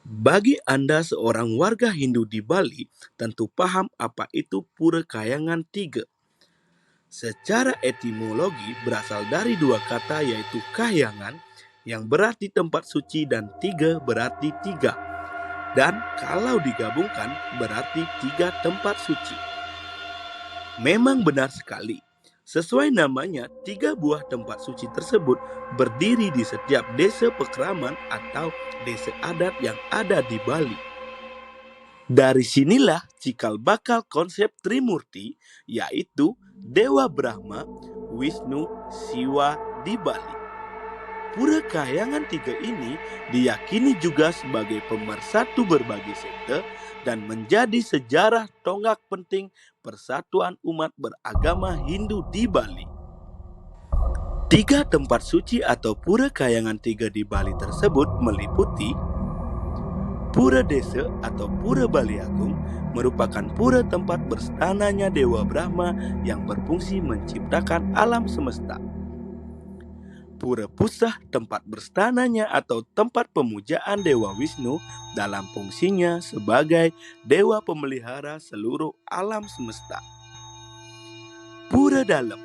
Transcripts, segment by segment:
Bagi Anda seorang warga Hindu di Bali, tentu paham apa itu Pura Kayangan Tiga. Secara etimologi berasal dari dua kata yaitu Kahyangan yang berarti tempat suci dan tiga berarti tiga. Dan kalau digabungkan berarti tiga tempat suci. Memang benar sekali. Sesuai namanya, tiga buah tempat suci tersebut berdiri di setiap desa pekraman atau desa adat yang ada di Bali. Dari sinilah cikal bakal konsep Trimurti, yaitu Dewa Brahma, Wisnu, Siwa di Bali. Pura Kahyangan Tiga ini diyakini juga sebagai pemersatu berbagai sekte dan menjadi sejarah tonggak penting persatuan umat beragama Hindu di Bali. Tiga tempat suci atau Pura Kahyangan Tiga di Bali tersebut meliputi Pura Desa atau Pura Bali Agung, merupakan pura tempat berstananya Dewa Brahma yang berfungsi menciptakan alam semesta. Pura Pusah, tempat berstananya atau tempat pemujaan Dewa Wisnu dalam fungsinya sebagai dewa pemelihara seluruh alam semesta. Pura Dalam,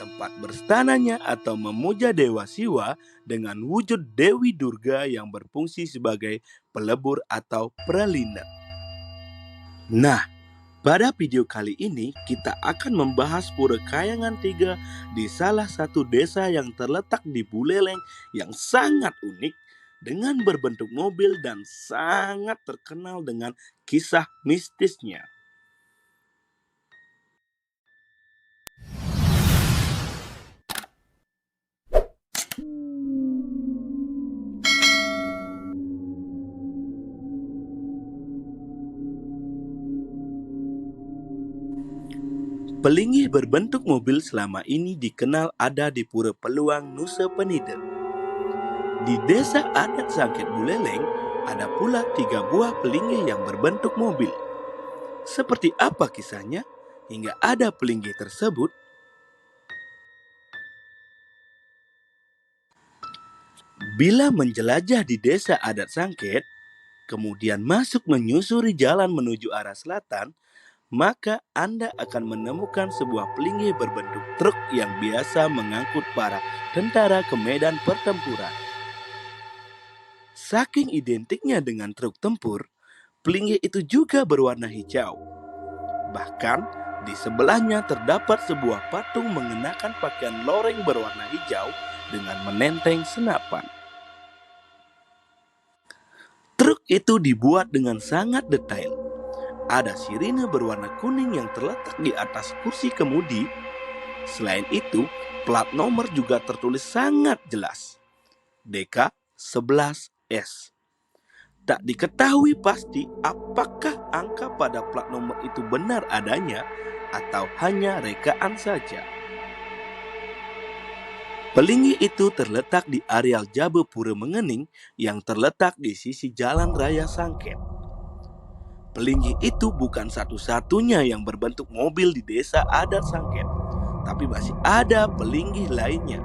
tempat berstananya atau memuja Dewa Siwa dengan wujud Dewi Durga yang berfungsi sebagai pelebur atau pelindung. Nah, pada video kali ini kita akan membahas Pura Kayangan Tiga di salah satu desa yang terletak di Buleleng yang sangat unik dengan berbentuk mobil dan sangat terkenal dengan kisah mistisnya. Pelinggih berbentuk mobil selama ini dikenal ada di Pura Peluang, Nusa Penida. Di desa adat Sangket Buleleng, ada pula 3 buah pelinggih yang berbentuk mobil. Seperti apa kisahnya hingga ada pelinggih tersebut? Bila menjelajah di desa adat Sangket, kemudian masuk menyusuri jalan menuju arah selatan, maka Anda akan menemukan sebuah pelinggih berbentuk truk yang biasa mengangkut para tentara ke medan pertempuran. Saking identiknya dengan truk tempur, pelinggih itu juga berwarna hijau. Bahkan, di sebelahnya terdapat sebuah patung mengenakan pakaian loreng berwarna hijau dengan menenteng senapan. Truk itu dibuat dengan sangat detail. Ada sirine berwarna kuning yang terletak di atas kursi kemudi. Selain itu, plat nomor juga tertulis sangat jelas. DK11S. Tak diketahui pasti apakah angka pada plat nomor itu benar adanya atau hanya rekaan saja. Pelinggih itu terletak di areal Jabepura Mengening yang terletak di sisi Jalan Raya Sangket. Pelinggih itu bukan satu-satunya yang berbentuk mobil di desa adat Sangket, tapi masih ada pelinggih lainnya.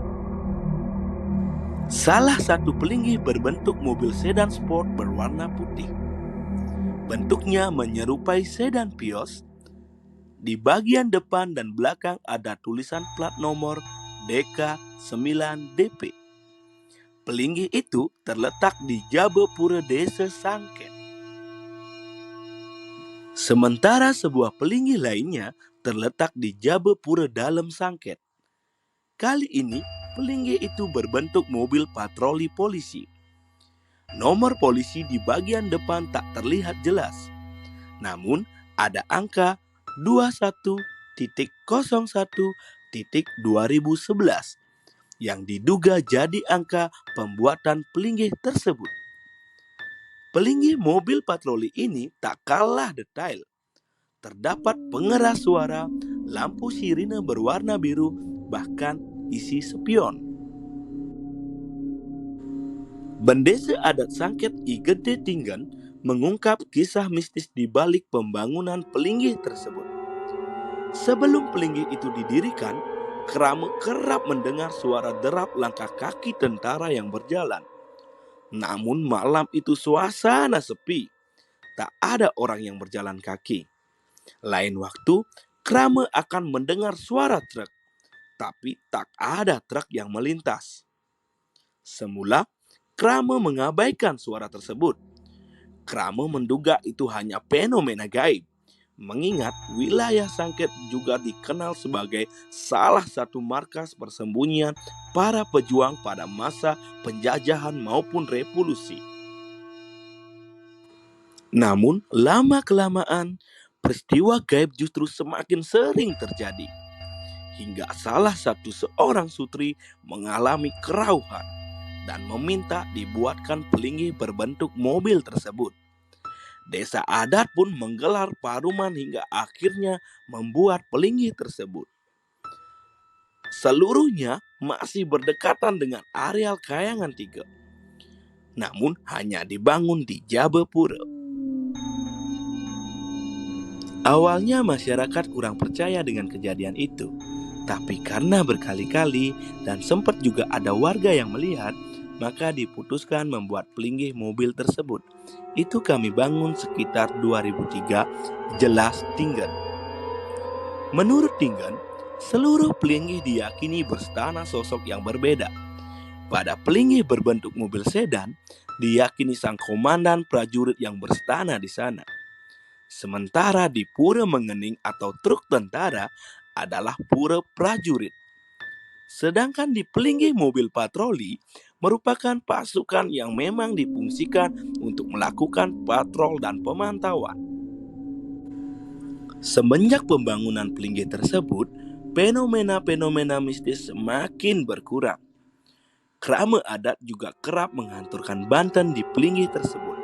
Salah satu pelinggih berbentuk mobil sedan sport berwarna putih. Bentuknya menyerupai sedan Vios. Di bagian depan dan belakang ada tulisan plat nomor DK9DP. Pelinggih itu terletak di Jabepura Desa Sangket. Sementara sebuah pelinggih lainnya terletak di Jabepura Dalam Sangket. Kali ini, pelinggih itu berbentuk mobil patroli polisi. Nomor polisi di bagian depan tak terlihat jelas. Namun, ada angka 21.01.2011 yang diduga jadi angka pembuatan pelinggih tersebut. Pelinggih mobil patroli ini tak kalah detail. Terdapat pengeras suara, lampu sirine berwarna biru, bahkan isi spion. Bendesa adat Sangket I Gede Tinggan mengungkap kisah mistis di balik pembangunan pelinggih tersebut. Sebelum pelinggih itu didirikan, kerap mendengar suara derap langkah kaki tentara yang berjalan. Namun malam itu suasana sepi, tak ada orang yang berjalan kaki. Lain waktu, Krame akan mendengar suara truk, tapi tak ada truk yang melintas. Semula, Krame mengabaikan suara tersebut. Krame menduga itu hanya fenomena gaib, mengingat wilayah Sangket juga dikenal sebagai salah satu markas persembunyian para pejuang pada masa penjajahan maupun revolusi. Namun, lama-kelamaan, peristiwa gaib justru semakin sering terjadi. Hingga salah satu seorang sutri mengalami kerauhan dan meminta dibuatkan pelinggih berbentuk mobil tersebut. Desa adat pun menggelar paruman hingga akhirnya membuat pelinggih tersebut. Seluruhnya masih berdekatan dengan areal Kayangan Tiga, namun hanya dibangun di Jabepura. Awalnya masyarakat kurang percaya dengan kejadian itu, tapi karena berkali-kali dan sempat juga ada warga yang melihat, maka diputuskan membuat pelinggih mobil tersebut. Itu kami bangun sekitar 2003, jelas Tinggen. Menurut Tinggen, seluruh pelinggih diyakini berstana sosok yang berbeda. Pada pelinggih berbentuk mobil sedan, diyakini sang komandan prajurit yang berstana di sana. Sementara di pura mengening atau truk tentara adalah pura prajurit. Sedangkan di pelinggih mobil patroli merupakan pasukan yang memang difungsikan untuk melakukan patrol dan pemantauan. Semenjak pembangunan pelinggih tersebut, fenomena-fenomena mistis semakin berkurang. Krame adat juga kerap menghanturkan banten di pelinggih tersebut.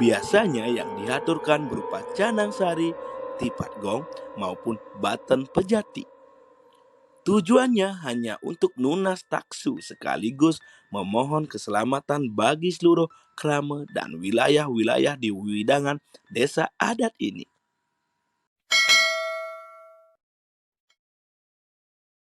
Biasanya yang diaturkan berupa canang sari, tipat gong, maupun baten pejati. Tujuannya hanya untuk lunas taksu sekaligus memohon keselamatan bagi seluruh krame dan wilayah-wilayah di widangan desa adat ini.